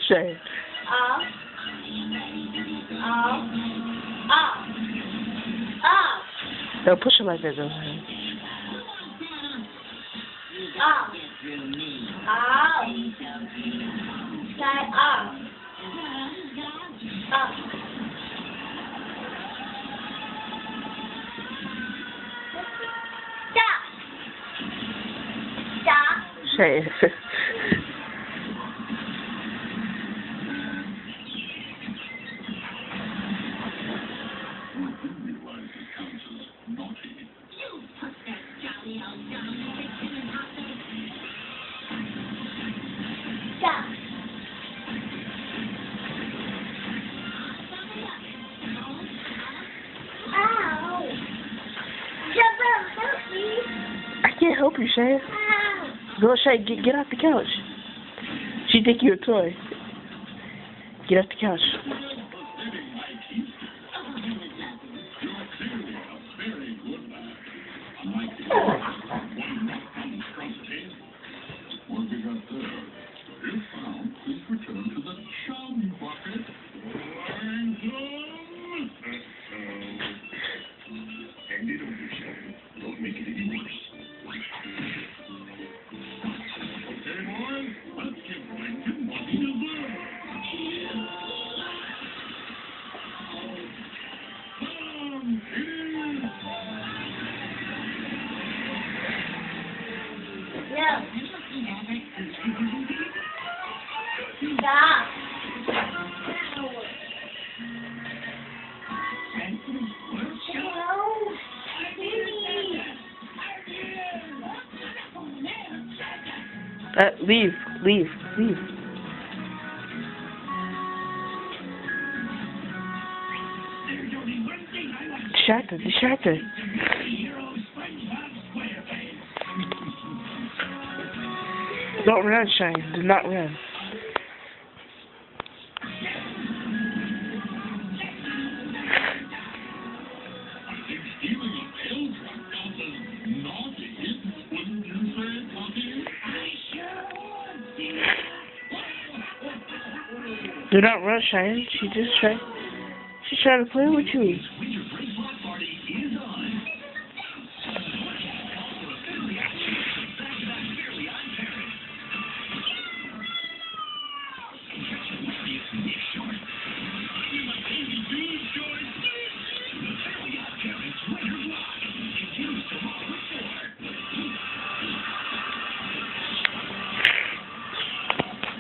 Shay. Don't push it like that, though. Shay. I can't help you, Shay. Go, Shay, get off the couch. She think you're a toy. Get off the couch. Don't make it any worse. Leave. Distracted. Don't run, Shane. Do not run. Do not run, Shane. She's trying to play with you.